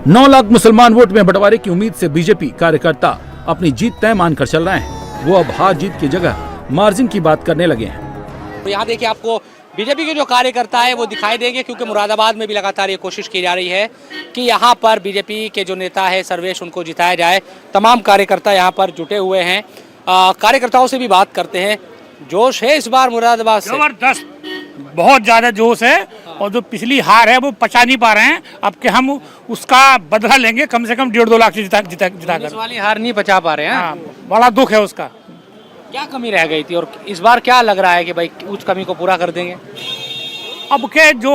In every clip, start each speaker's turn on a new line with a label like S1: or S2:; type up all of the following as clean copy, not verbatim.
S1: 9 लाख मुसलमान वोट में बंटवारे की उम्मीद से बीजेपी कार्यकर्ता अपनी जीत तय मानकर चल रहे हैं। वो अब हार जीत की जगह मार्जिन की बात करने लगे हैं।
S2: तो यहाँ देखिए आपको बीजेपी के जो कार्यकर्ता है वो दिखाई देंगे, क्योंकि मुरादाबाद में भी लगातार ये कोशिश की जा रही है कि यहाँ पर बीजेपी के जो नेता है सर्वेश, उनको जिताया जाए। तमाम कार्यकर्ता यहाँ पर जुटे हुए हैं। कार्यकर्ताओं से भी बात करते हैं। जोश है इस बार मुरादाबाद से?
S3: जबरदस्त, बहुत ज्यादा जोश है। और जो पिछली हार है वो पचा नहीं पा रहे हैं। अब के हम उसका बदला लेंगे, कम से कम 1.5-2 लाख से जिता
S2: वाली हार नहीं पचा पा रहे हैं।
S3: हाँ, बड़ा दुख है उसका।
S2: क्या कमी रह गई थी और इस बार क्या लग रहा है कि भाई उस कमी को पूरा कर देंगे?
S3: अब के जो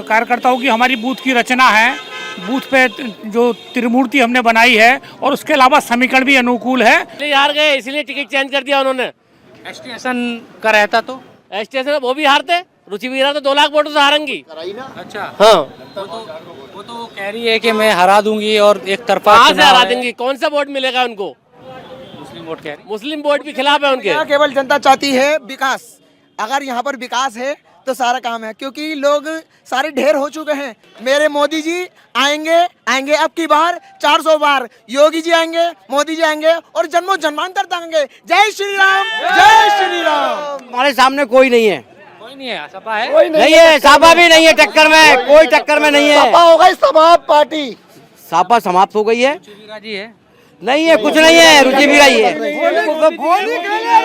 S3: कार्यकर्ताओं की हमारी बूथ की रचना है, बूथ पे जो त्रिमूर्ति हमने बनाई है, और उसके अलावा समीकरण भी अनुकूल है।
S4: हार गए इसलिए टिकट चेंज कर दिया उन्होंने।
S2: एसटी हसन का रहता तो
S4: स्टेशन वो भी हारते, रुचि वीरा तो 2 लाख वोटों से हारेंगी।
S2: अच्छा,
S4: हाँ,
S2: वो तो कह रही है कि मैं हरा दूंगी और एक तरफा
S4: कहाँ से हरा देंगी? कौन सा वोट मिलेगा उनको?
S2: मुस्लिम वोट कह रही है।
S4: मुस्लिम वोट भी खिलाफ है उनके।
S5: केवल जनता चाहती है विकास। अगर यहाँ पर विकास है तो सारा काम है, क्योंकि लोग सारे ढेर हो चुके हैं। मेरे मोदी जी आएंगे अब की बार 400 बार। योगी जी आएंगे, मोदी जी आएंगे और जन्मों जन्मांतर तक आएंगे। जय श्री राम, जय श्री राम।
S4: हमारे सामने कोई नहीं है,
S2: कोई नहीं है। सपा है?
S4: नहीं है, सापा भी नहीं है टक्कर में, कोई टक्कर में नहीं है।
S5: सपा हो गई समाप्त पार्टी।
S4: सापा समाप्त हो गई है।
S2: वीरा जी है?
S4: नहीं है, कुछ नहीं है, रुचि वीरा ही है।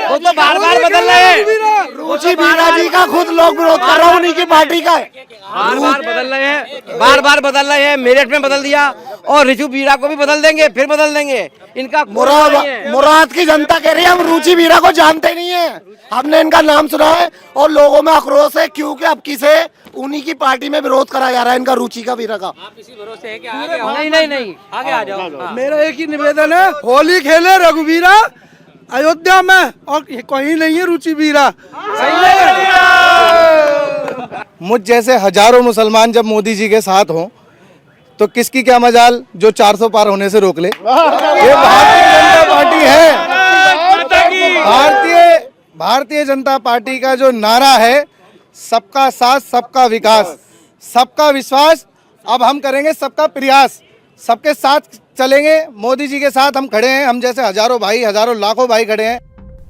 S4: वो तो बार बार बदल रहे हैं।
S5: रुचि वीरा जी का खुद लोग विरोध कर रहे हैं, उन्हीं की पार्टी का।
S4: बार बार बदल रहे हैं, बार बार बदल रहे हैं। मेरठ में बदल दिया और रिचु वीरा को भी बदल देंगे, फिर बदल देंगे। इनका
S5: मुराद की जनता कह रही है हम रुचि वीरा को जानते नहीं है। हमने इनका नाम सुना है और लोगों में आक्रोश है, क्योंकि अब किसे उन्हीं की पार्टी में विरोध करा जा रहा है इनका, रुचि का वीरा का।
S2: आप इसी भरोसे है कि आगे आओ?
S4: नहीं
S2: आगे आ जाओ। हाँ।
S5: मेरा एक ही निवेदन है, होली खेले रघुवीरा अयोध्या में, और कहीं नहीं है रुचि वीरा।
S6: मुझ जैसे हजारों मुसलमान जब मोदी जी के साथ हों तो किसकी क्या मजाल जो 400 पार होने से रोक ले। ये भारतीय जनता पार्टी है। भारतीय जनता पार्टी का जो नारा है, सबका साथ सबका विकास सबका विश्वास, अब हम करेंगे सबका प्रयास। सबके साथ चलेंगे, मोदी जी के साथ हम खड़े हैं। हम जैसे हजारों भाई, हजारों लाखों भाई खड़े हैं।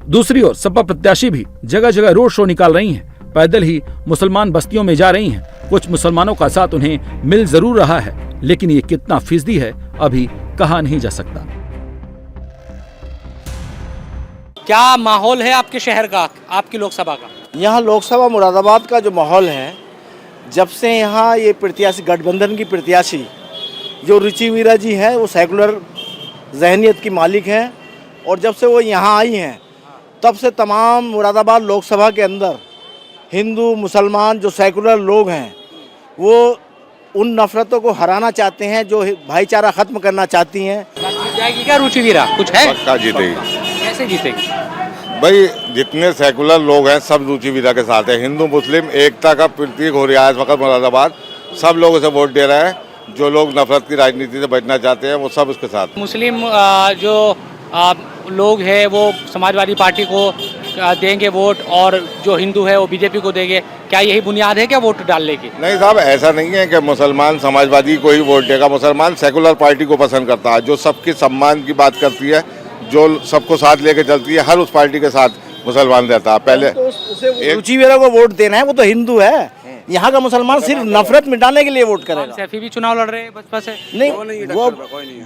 S1: दूसरी ओर सपा प्रत्याशी भी जगह जगह रोड शो निकाल रही हैं। पैदल ही मुसलमान बस्तियों में जा रही हैं। कुछ मुसलमानों का साथ उन्हें मिल जरूर रहा है, लेकिन ये कितना फीसदी है अभी कहा नहीं जा सकता।
S2: क्या माहौल है आपके शहर का, आपकी लोकसभा का?
S7: यहाँ लोकसभा मुरादाबाद का जो माहौल है, जब से यहाँ ये प्रत्याशी गठबंधन की प्रत्याशी जो रुचि वीरा जी है, वो सेकुलर जहनियत की मालिक हैं, और जब से वो यहाँ आई हैं तब से तमाम मुरादाबाद लोकसभा के अंदर हिंदू मुसलमान जो सेकुलर लोग हैं वो उन नफरतों को हराना चाहते हैं, जो भाईचारा ख़त्म करना चाहती हैं।
S2: जीत जाएगी क्या रुचि वीरा? कुछ है?
S8: पक्का जीतेगी।
S2: कैसे जीतेगी?
S8: भाई जितने सेकुलर लोग हैं सब रुचि वीरा के साथ है। हिंदू मुस्लिम एकता का प्रतीक हो रहा है इस वक्त मुरादाबाद। सब लोग उसे वोट दे रहे हैं। जो लोग नफरत की राजनीति से बचना चाहते हैं वो सब उसके साथ।
S2: मुस्लिम जो लोग हैं वो समाजवादी पार्टी को देंगे वोट, और जो हिंदू है वो बीजेपी को देंगे। क्या यही बुनियाद है क्या वोट डालने की?
S8: नहीं साहब, ऐसा नहीं है कि मुसलमान समाजवादी को ही वोट देगा। मुसलमान सेकुलर पार्टी को पसंद करता है, जो सबकी सम्मान की बात करती है, जो सबको साथ लेके चलती है। हर उस पार्टी के साथ मुसलमान रहता है। पहले
S7: रुचि वीरा को वोट देना है, वो तो हिंदू है। यहाँ का मुसलमान सिर्फ नफरत मिटाने के लिए वोट करेगा।
S2: सैफी भी चुनाव लड़ रहे हैं बसपा से?
S7: नहीं, वो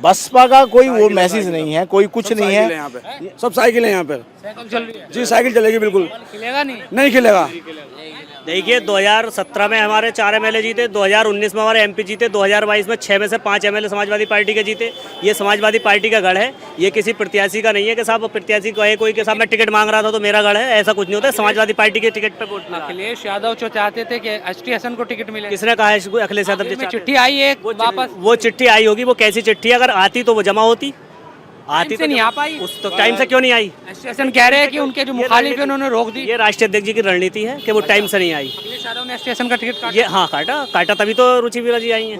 S7: बसपा का कोई वो मैसेज नहीं है, कोई कुछ नहीं है।
S5: सब साइकिल है यहाँ पर।
S2: साइकिल चल रही है?
S5: जी साइकिल चलेगी बिल्कुल।
S2: खिलेगा नहीं?
S5: नहीं खिलेगा।
S4: देखिए 2017 में हमारे 4 एमएलए जीते, 2019 में हमारे एमपी जीते, 2022 में 6 में से 5 एमएलए समाजवादी पार्टी के जीते। ये समाजवादी पार्टी का गढ़ है, ये किसी प्रत्याशी का नहीं है कि साहब प्रत्याशी कहे कोई के साहब मैं टिकट मांग रहा था तो मेरा गढ़ है। ऐसा कुछ नहीं होता है। समाजवादी पार्टी के टिकट पर वोट।
S2: अखिलेश यादव जो चाहते थे कि एसटी हसन को टिकट मिले,
S4: किसने कहा है? अखिलेश यादव जी
S2: चिट्ठी आई है वापस।
S4: वो चिट्ठी आई होगी, वो कैसी चिट्ठी? अगर आती तो वो जमा होती, आती
S2: से नहीं आ पाई।
S4: उस तो टाइम से क्यों नहीं आई?
S2: स्टेशन कह रहे हैं कि उनके जो मुखालिफ है उन्होंने रोक दी।
S4: ये राष्ट्रीय अध्यक्ष जी की रणनीति है कि वो टाइम से नहीं आई।
S2: अखिलेश यादव ने स्टेशन का टिकट काटा।
S4: ये हाँ काटा तभी तो रुचि वीरा जी आई हैं।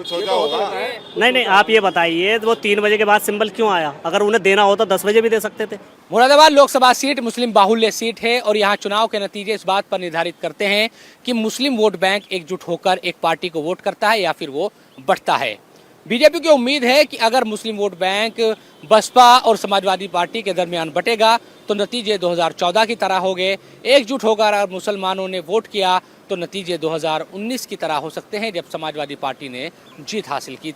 S4: नहीं आप ये बताइए वो 3 बजे के बाद सिंबल क्यों आया? अगर उन्हें देना होता 10 बजे भी दे सकते थे।
S2: मुरादाबाद लोकसभा सीट मुस्लिम बाहुल्य सीट है और यहाँ चुनाव के नतीजे इस बात पर निर्धारित करते हैं कि मुस्लिम वोट बैंक एकजुट होकर एक पार्टी को वोट करता है या फिर वो बढ़ता है। बीजेपी की उम्मीद है कि अगर मुस्लिम वोट बैंक बसपा और समाजवादी पार्टी के दरमियान बटेगा तो नतीजे 2014 की तरह होंगे। एकजुट होकर अगर मुसलमानों ने वोट किया तो नतीजे 2019 की तरह हो सकते हैं जब समाजवादी पार्टी ने जीत हासिल की थी।